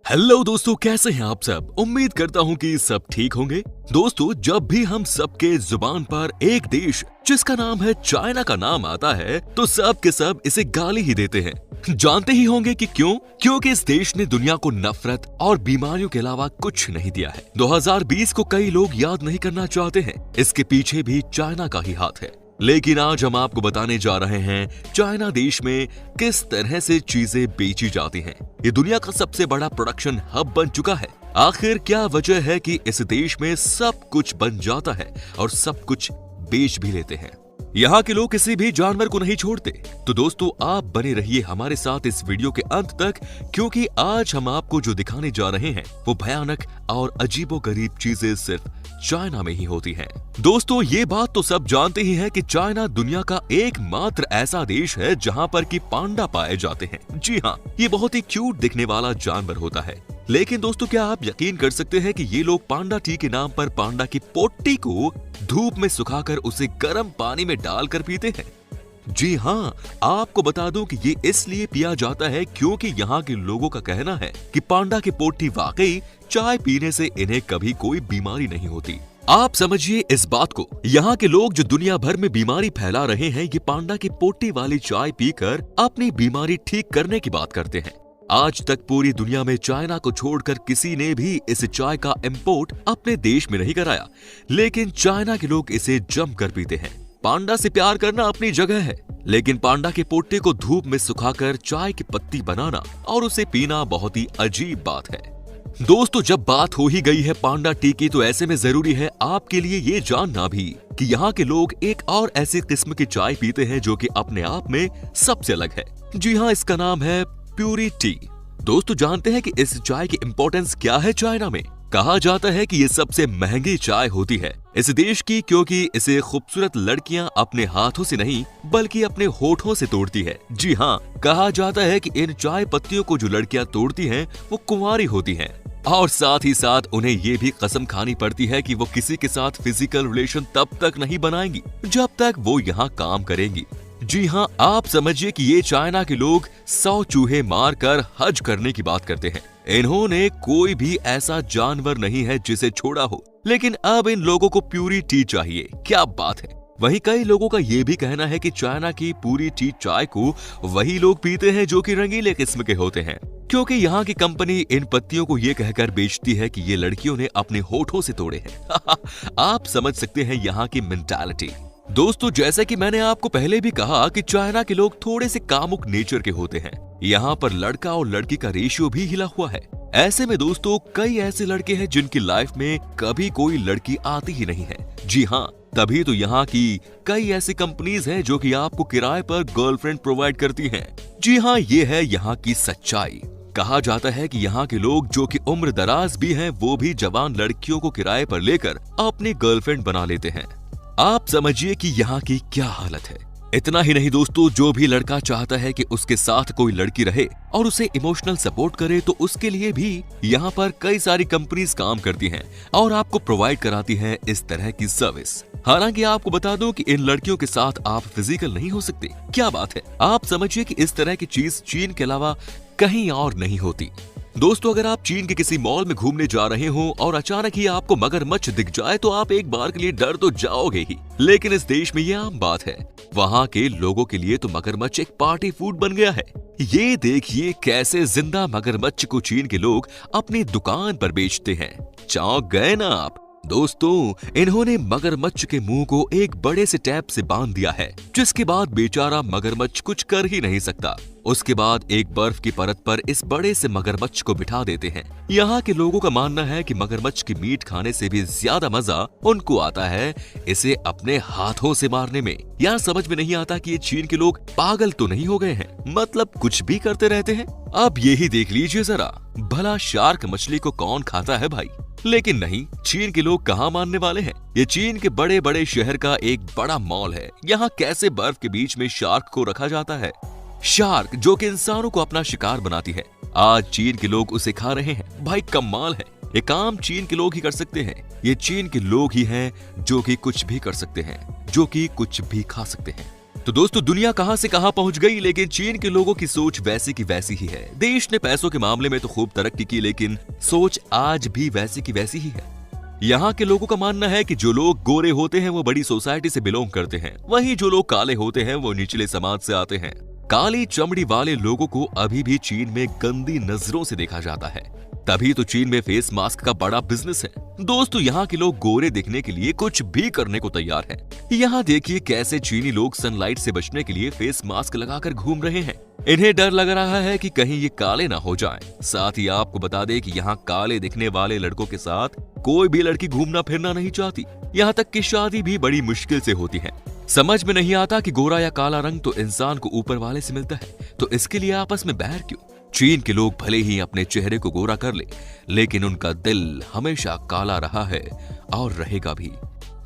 Hello दोस्तों, कैसे हैं आप सब। उम्मीद करता हूं कि सब ठीक होंगे। दोस्तों, जब भी हम सबके जुबान पर एक देश जिसका नाम है चाइना का नाम आता है तो सब के सब इसे गाली ही देते हैं। जानते ही होंगे कि क्यों? क्योंकि इस देश ने दुनिया को नफरत और बीमारियों के अलावा कुछ नहीं दिया है। 2020 को कई लोग याद नहीं करना चाहते हैं। इसके पीछे भी चाइना का ही हाथ है। लेकिन आज हम आपको बताने जा रहे हैं चाइना देश में किस तरह से चीजें बेची जाती हैं। ये दुनिया का सबसे बड़ा प्रोडक्शन हब बन चुका है। आखिर क्या वजह है कि इस देश में सब कुछ बन जाता है और सब कुछ बेच भी लेते हैं। यहाँ के लोग किसी भी जानवर को नहीं छोड़ते। तो दोस्तों, आप बने रहिए हमारे साथ इस वीडियो के अंत तक, क्योंकि आज हम आपको जो दिखाने जा रहे हैं वो भयानक और अजीबोगरीब चीजें सिर्फ चाइना में ही होती हैं। दोस्तों, ये बात तो सब जानते ही हैं कि चाइना दुनिया का एकमात्र ऐसा देश है जहां पर कि पांडा पाए जाते हैं। जी हाँ, ये बहुत ही क्यूट दिखने वाला जानवर होता है। लेकिन दोस्तों, क्या आप यकीन कर सकते हैं कि ये लोग पांडा टी के नाम पर पांडा की पोटी को धूप में सुखाकर उसे गर्म पानी में डालकर पीते हैं। जी हाँ, आपको बता दूं कि ये इसलिए पिया जाता है क्योंकि यहाँ के लोगों का कहना है कि पांडा की पोटी वाकई चाय पीने से इन्हें कभी कोई बीमारी नहीं होती। आप समझिए इस बात को। यहाँ के लोग जो दुनिया भर में बीमारी फैला रहे हैं, ये पांडा की पोटी वाली चाय पीकर अपनी बीमारी ठीक करने की बात करते हैं। आज तक पूरी दुनिया में चाइना को छोड़कर किसी ने भी इस चाय का इंपोर्ट अपने देश में नहीं कराया, लेकिन चाइना के लोग इसे जमकर पीते हैं। पांडा से प्यार करना अपनी जगह है, लेकिन पांडा के पोटे को धूप में सुखाकर चाय की पत्ती बनाना और उसे पीना बहुत ही अजीब बात है। दोस्तों, जब बात हो ही गई है पांडा टी की, तो ऐसे में जरूरी है आपके लिए ये जानना भी कि यहाँ के लोग एक और ऐसी किस्म की चाय पीते हैं जो कि अपने आप में सबसे अलग है। जी हाँ, इसका नाम है प्यूरी टी। दोस्तों, जानते हैं कि इस चाय की इंपॉर्टेंस क्या है चाइना में? कहा जाता है कि ये सबसे महंगी चाय होती है इस देश की, क्योंकि इसे खूबसूरत लड़कियां अपने हाथों से नहीं बल्कि अपने होठों से तोड़ती है। जी हाँ, कहा जाता है कि इन चाय पत्तियों को जो लड़कियां तोड़ती हैं वो कुंवारी होती हैं, और साथ ही साथ उन्हें ये भी कसम खानी पड़ती है कि वो किसी के साथ फिजिकल रिलेशन तब तक नहीं बनाएंगी जब तक वो यहाँ काम करेंगी। जी हाँ, आप समझिए कि ये चाइना के लोग 100 चूहे मारकर हज करने की बात करते हैं। इन्होंने कोई भी ऐसा जानवर नहीं है जिसे छोड़ा हो, लेकिन अब इन लोगों को प्यूरी टी चाहिए। क्या बात है। वहीं कई लोगों का ये भी कहना है कि चाइना की पूरी टी चाय को वही लोग पीते हैं जो कि रंगीले किस्म के होते हैं, क्योंकि यहाँ की कंपनी इन पत्तियों को ये कहकर बेचती है कि ये लड़कियों ने अपने होठों से तोड़े हैं। आप समझ सकते हैं यहाँ की मेंटालिटी। दोस्तों, जैसे कि मैंने आपको पहले भी कहा कि चाइना के लोग थोड़े से कामुक नेचर के होते हैं। यहाँ पर लड़का और लड़की का रेशियो भी हिला हुआ है। ऐसे में दोस्तों, कई ऐसे लड़के हैं जिनकी लाइफ में कभी कोई लड़की आती ही नहीं है। जी हाँ, तभी तो यहाँ की कई ऐसी कंपनीज हैं जो कि आपको किराए पर गर्लफ्रेंड प्रोवाइड करती हैं। जी हाँ, ये है यहाँ की सच्चाई। कहा जाता है कि यहाँ के लोग जो कि उम्र दराज भी हैं, वो भी जवान लड़कियों को किराए पर लेकर अपनी गर्लफ्रेंड बना लेते हैं। आप समझिए कि यहाँ की क्या हालत है। इतना ही नहीं दोस्तों, जो भी लड़का चाहता है कि उसके साथ कोई लड़की रहे और उसे इमोशनल सपोर्ट करे, तो उसके लिए भी यहाँ पर कई सारी कंपनीज काम करती हैं और आपको प्रोवाइड कराती हैं इस तरह की सर्विस। हालांकि आपको बता दूं कि इन लड़कियों के साथ आप फिजिकल नहीं हो सकते। क्या बात है। आप समझिए कि इस तरह की चीज चीन के अलावा कहीं और नहीं होती। दोस्तों, अगर आप चीन के किसी मॉल में घूमने जा रहे हो और अचानक ही आपको मगरमच्छ दिख जाए तो आप एक बार के लिए डर तो जाओगे ही, लेकिन इस देश में ये आम बात है। वहाँ के लोगों के लिए तो मगरमच्छ एक पार्टी फूड बन गया है। ये देखिए कैसे जिंदा मगरमच्छ को चीन के लोग अपनी दुकान पर बेचते हैं। चौंक गए ना आप? दोस्तों, इन्होंने मगरमच्छ के मुंह को एक बड़े से टैप से बांध दिया है, जिसके बाद बेचारा मगरमच्छ कुछ कर ही नहीं सकता। उसके बाद एक बर्फ की परत पर इस बड़े से मगरमच्छ को बिठा देते हैं। यहाँ के लोगों का मानना है कि मगरमच्छ की मीट खाने से भी ज्यादा मजा उनको आता है इसे अपने हाथों से मारने में। यार, समझ में नहीं आता कि ये चीन के लोग पागल तो नहीं हो गए हैं, मतलब कुछ भी करते रहते हैं। अब यही देख लीजिए जरा, भला शार्क मछली को कौन खाता है भाई? लेकिन नहीं, चीन के लोग कहाँ मानने वाले हैं। ये चीन के बड़े बड़े शहर का एक बड़ा मॉल है। यहाँ कैसे बर्फ के बीच में शार्क को रखा जाता है। शार्क जो कि इंसानों को अपना शिकार बनाती है, आज चीन के लोग उसे खा रहे हैं। भाई कमाल है। ये काम चीन के लोग ही कर सकते हैं। ये चीन के लोग ही हैं जो कि कुछ भी कर सकते हैं, जो कि कुछ भी खा सकते हैं। तो दोस्तों दुनिया कहां से कहां पहुंच गई, लेकिन चीन के लोगों की सोच वैसी की वैसी ही है। देश ने पैसों के मामले में तो खूब तरक्की की, लेकिन सोच आज भी वैसी की वैसी ही है। यहाँ के लोगों का मानना है कि जो लोग गोरे होते हैं वो बड़ी सोसाइटी से बिलोंग करते हैं, वहीं जो लोग काले होते हैं वो निचले समाज से आते हैं। काली चमड़ी वाले लोगों को अभी भी चीन में गंदी नजरों से देखा जाता है, तभी तो चीन में फेस मास्क का बड़ा बिजनेस है। दोस्तों यहाँ के लोग गोरे दिखने के लिए कुछ भी करने को तैयार हैं। यहाँ देखिए कैसे चीनी लोग सनलाइट से बचने के लिए फेस मास्क लगाकर घूम रहे हैं। इन्हें डर लग रहा है कि कहीं ये काले ना हो जाएं। साथ ही आपको बता दें कि यहाँ काले दिखने वाले लड़कों के साथ कोई भी लड़की घूमना फिरना नहीं चाहती। यहाँ तक कि शादी भी बड़ी मुश्किल से होती है। समझ में नहीं आता कि गोरा या काला रंग तो इंसान को ऊपर वाले से मिलता है, तो इसके लिए आपस में बैर क्यों। चीन के लोग भले ही अपने चेहरे को गोरा कर ले, लेकिन उनका दिल हमेशा काला रहा है और रहेगा भी।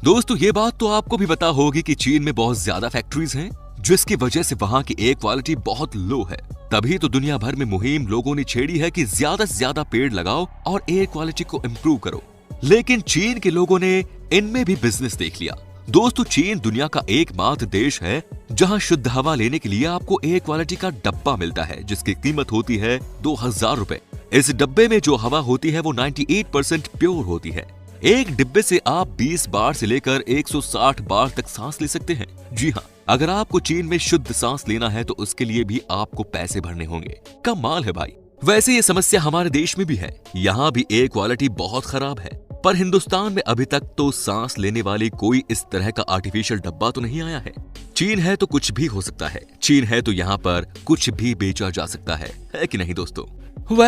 दोस्तों ये बात तो आपको भी पता होगी कि चीन में बहुत ज्यादा फैक्ट्रीज हैं, जिसकी वजह से वहां की एयर क्वालिटी बहुत लो है। तभी तो दुनिया भर में मुहिम लोगों ने छेड़ी है कि ज्यादा से ज्यादा पेड़ लगाओ और एयर क्वालिटी को इम्प्रूव करो। लेकिन चीन के लोगों ने इनमें भी बिजनेस देख लिया। दोस्तों चीन दुनिया का एकमात्र देश है जहां शुद्ध हवा लेने के लिए आपको एयर क्वालिटी का डब्बा मिलता है, जिसकी कीमत होती है 2000 रुपए। इस डब्बे में जो हवा होती है वो 98% प्योर होती है। एक डिब्बे से आप 20 बार से लेकर 160 बार तक सांस ले सकते हैं। जी हाँ, अगर आपको चीन में शुद्ध सांस लेना है तो उसके लिए भी आपको पैसे भरने होंगे। कमाल है भाई। वैसे ये समस्या हमारे देश में भी है। यहाँ भी एयर क्वालिटी बहुत खराब है, पर हिंदुस्तान में अभी तक तो सांस लेने वाली कोई इस तरह का आर्टिफिशियल डब्बा तो नहीं आया है। चीन है तो कुछ भी हो सकता है। चीन है तो यहाँ पर कुछ भी बेचा जा सकता है कि नहीं दोस्तों।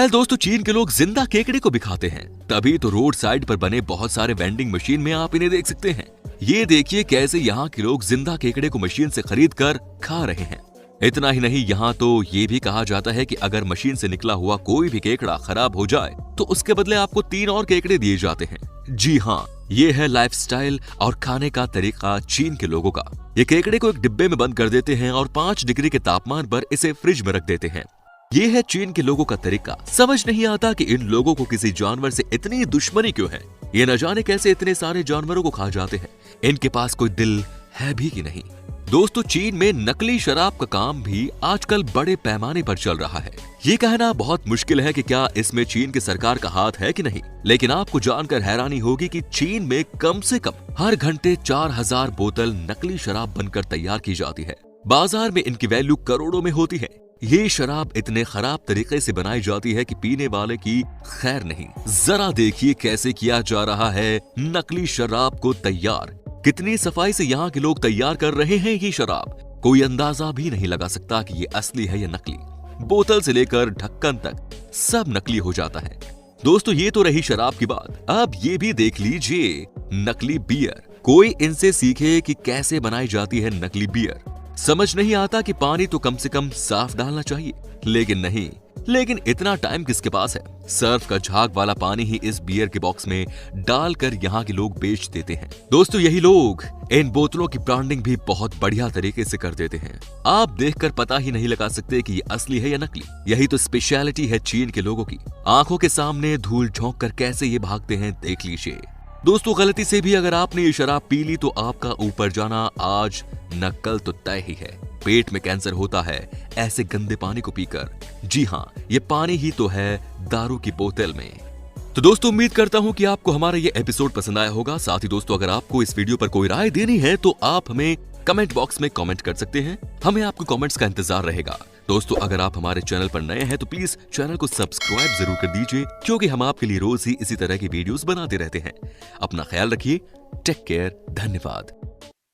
दोस्तों चीन के लोग जिंदा केकड़े को भी खाते हैं, तभी तो रोड साइड पर बने बहुत सारे वेंडिंग मशीन में आप इन्हें देख सकते हैं। ये देखिए कैसे यहाँ के लोग जिंदा केकड़े को मशीन से खरीद कर खा रहे हैं। इतना ही नहीं, यहाँ तो ये भी कहा जाता है कि अगर मशीन से निकला हुआ कोई भी केकड़ा खराब हो जाए तो उसके बदले आपको 3 और केकड़े दिए जाते हैं। जी हाँ, ये है लाइफस्टाइल और खाने का तरीका चीन के लोगों का। ये केकड़े को एक डिब्बे में बंद कर देते हैं और 5 डिग्री के तापमान पर इसे फ्रिज में रख देते हैं। ये है चीन के लोगों का तरीका। समझ नहीं आता कि इन लोगों को किसी जानवर से इतनी दुश्मनी क्यों है। ये न जाने कैसे इतने सारे जानवरों को खा जाते हैं। इनके पास कोई दिल है भी कि नहीं। दोस्तों चीन में नकली शराब का काम भी आजकल बड़े पैमाने पर चल रहा है। ये कहना बहुत मुश्किल है कि क्या इसमें चीन की सरकार का हाथ है कि नहीं, लेकिन आपको जानकर हैरानी होगी कि चीन में कम से कम हर घंटे 4000 बोतल नकली शराब बनकर तैयार की जाती है। बाजार में इनकी वैल्यू करोड़ों में होती है। ये शराब इतने खराब तरीके से बनाई जाती है कि पीने वाले की खैर नहीं। जरा देखिए कैसे किया जा रहा है नकली शराब को तैयार। कितनी सफाई से यहाँ के लोग तैयार कर रहे हैं ये शराब। कोई अंदाजा भी नहीं लगा सकता कि ये असली है या नकली। बोतल से लेकर ढक्कन तक सब नकली हो जाता है। दोस्तों ये तो रही शराब की बात, अब ये भी देख लीजिए नकली बियर। कोई इनसे सीखे कि कैसे बनाई जाती है नकली बियर। समझ नहीं आता कि पानी तो कम से कम साफ डालना चाहिए, लेकिन नहीं। लेकिन इतना टाइम किसके पास है। सर्फ का झाग वाला पानी ही इस बियर के बॉक्स में डालकर यहाँ के लोग बेच देते हैं। दोस्तों यही लोग इन बोतलों की ब्रांडिंग भी बहुत बढ़िया तरीके से कर देते हैं। आप देखकर पता ही नहीं लगा सकते कि ये असली है या नकली। यही तो स्पेशलिटी है चीन के लोगों की। आंखों के सामने धूल झोंक कर कैसे ये भागते हैं देख लीजिए। दोस्तों गलती से भी अगर आपने ये शराब पी ली तो आपका ऊपर जाना आज न कल तो तय ही है। पेट में कैंसर होता है ऐसे गंदे पानी को पीकर। जी हाँ, ये पानी ही तो है दारू की बोतल में। तो दोस्तों उम्मीद करता हूँ कि आपको हमारा ये एपिसोड पसंद आया होगा। साथ ही दोस्तों अगर आपको इस वीडियो पर कोई राय देनी है तो आप हमें कमेंट बॉक्स में कमेंट कर सकते हैं। हमें आपके कमेंट्स का इंतजार रहेगा। दोस्तों अगर आप हमारे चैनल पर नए हैं तो प्लीज चैनल को सब्सक्राइब जरूर कर दीजिए, क्योंकि हम आपके लिए रोज ही इसी तरह की वीडियोस बनाते रहते हैं। अपना ख्याल रखिए। Take care. धन्यवाद।